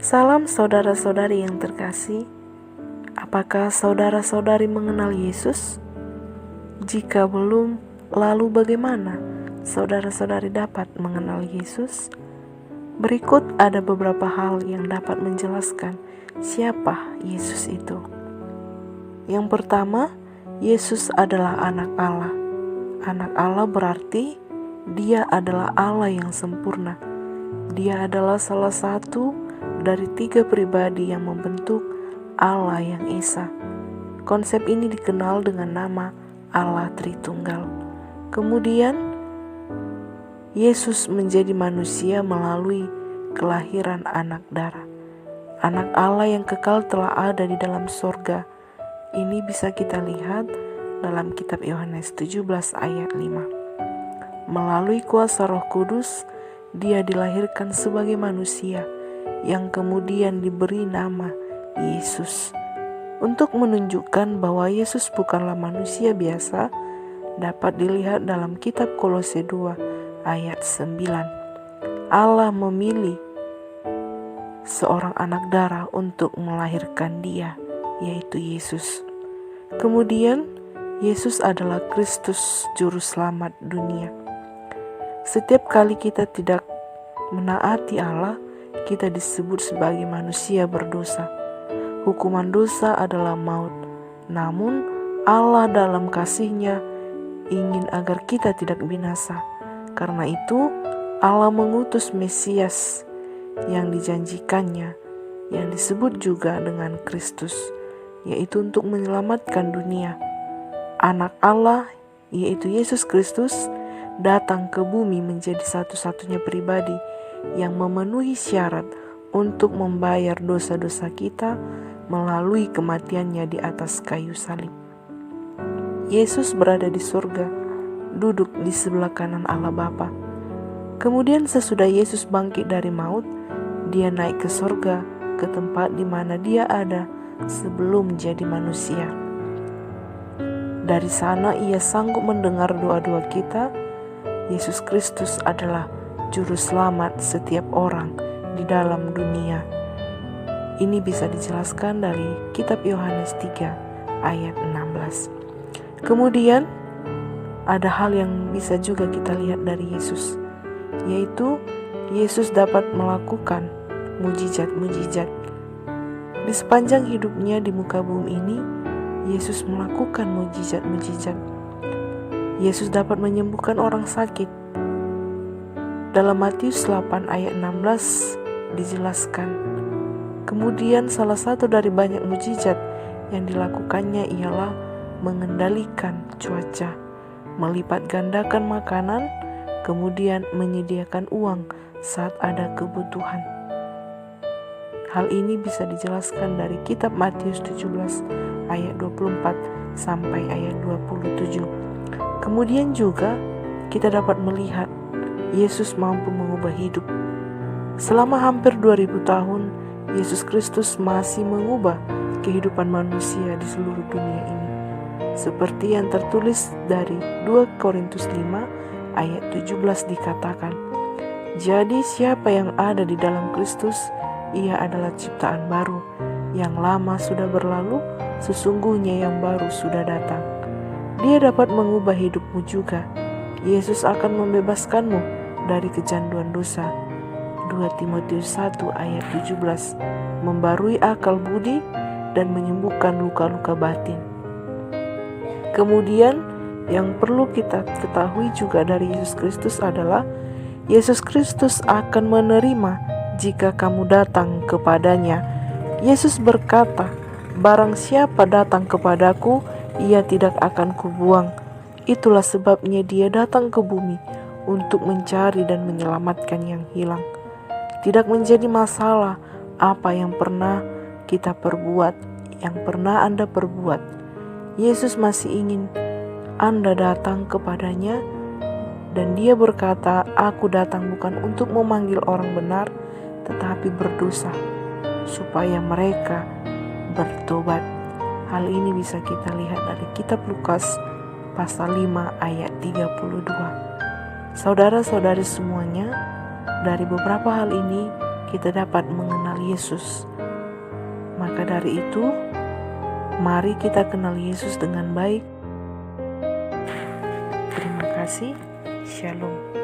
Salam saudara-saudari yang terkasih. Apakah saudara-saudari mengenal Yesus? Jika belum, lalu bagaimana saudara-saudari dapat mengenal Yesus? Berikut ada beberapa hal yang dapat menjelaskan siapa Yesus itu. Yang pertama, Yesus adalah anak Allah. Anak Allah berarti Dia adalah Allah yang sempurna. Dia adalah salah satu dari 3 pribadi yang membentuk Allah yang Esa. Konsep ini dikenal dengan nama Allah Tritunggal. Kemudian, Yesus menjadi manusia melalui kelahiran anak darah. Anak Allah yang kekal telah ada di dalam sorga. Ini bisa kita lihat dalam kitab Yohanes 17 ayat 5. Melalui kuasa Roh Kudus, Dia dilahirkan sebagai manusia yang kemudian diberi nama Yesus. Untuk menunjukkan bahwa Yesus bukanlah manusia biasa, dapat dilihat dalam kitab Kolose 2 ayat 9. Allah memilih seorang anak darah untuk melahirkan Dia, yaitu Yesus. Kemudian, Yesus adalah Kristus juru selamat dunia. Setiap kali kita tidak menaati Allah, kita disebut sebagai manusia berdosa. Hukuman dosa adalah maut. Namun Allah dalam kasih-Nya ingin agar kita tidak binasa. Karena itu Allah mengutus Mesias yang dijanjikannya, yang disebut juga dengan Kristus, yaitu untuk menyelamatkan dunia. Anak Allah, yaitu Yesus Kristus, datang ke bumi menjadi satu-satunya pribadi yang memenuhi syarat untuk membayar dosa-dosa kita melalui kematiannya di atas kayu salib. Yesus berada di surga, duduk di sebelah kanan Allah Bapa. Kemudian sesudah Yesus bangkit dari maut, Dia naik ke surga, ke tempat di mana Dia ada sebelum jadi manusia. Dari sana Ia sanggup mendengar doa-doa kita. Yesus Kristus adalah juru selamat setiap orang di dalam dunia. Ini bisa dijelaskan dari kitab Yohanes 3 ayat 16. Kemudian ada hal yang bisa juga kita lihat dari Yesus, yaitu Yesus dapat melakukan mujizat-mujizat. Di sepanjang hidupnya di muka bumi ini, Yesus melakukan mujizat-mujizat. Yesus dapat menyembuhkan orang sakit. Dalam Matius 8 ayat 16 dijelaskan. Kemudian salah satu dari banyak mujizat yang dilakukannya ialah mengendalikan cuaca, melipat gandakan makanan, kemudian menyediakan uang saat ada kebutuhan. Hal ini bisa dijelaskan dari kitab Matius 17 ayat 24 sampai ayat 27. Kemudian juga kita dapat melihat Yesus mampu mengubah hidup. Selama hampir 2000 tahun, Yesus Kristus masih mengubah kehidupan manusia di seluruh dunia ini. Seperti yang tertulis dari 2 Korintus 5 ayat 17 dikatakan, "Jadi siapa yang ada di dalam Kristus, ia adalah ciptaan baru. Yang lama sudah berlalu, sesungguhnya yang baru sudah datang." Dia dapat mengubah hidupmu juga. Yesus akan membebaskanmu dari kecanduan dosa. 2 Timotius 1 ayat 17, membarui akal budi dan menyembuhkan luka-luka batin. Kemudian yang perlu kita ketahui juga dari Yesus Kristus adalah Yesus Kristus akan menerima jika kamu datang kepadanya. Yesus berkata, "Barang siapa datang kepadaku, Ia tidak akan kubuang." Itulah sebabnya Dia datang ke bumi untuk mencari dan menyelamatkan yang hilang. Tidak menjadi masalah apa yang pernah kita perbuat, yang pernah Anda perbuat. Yesus masih ingin Anda datang kepadanya, dan Dia berkata, "Aku datang bukan untuk memanggil orang benar, tetapi berdosa, supaya mereka bertobat." Hal ini bisa kita lihat dari kitab Lukas pasal 5 ayat 32. Saudara-saudari semuanya, dari beberapa hal ini kita dapat mengenal Yesus. Maka dari itu, mari kita kenal Yesus dengan baik. Terima kasih. Shalom.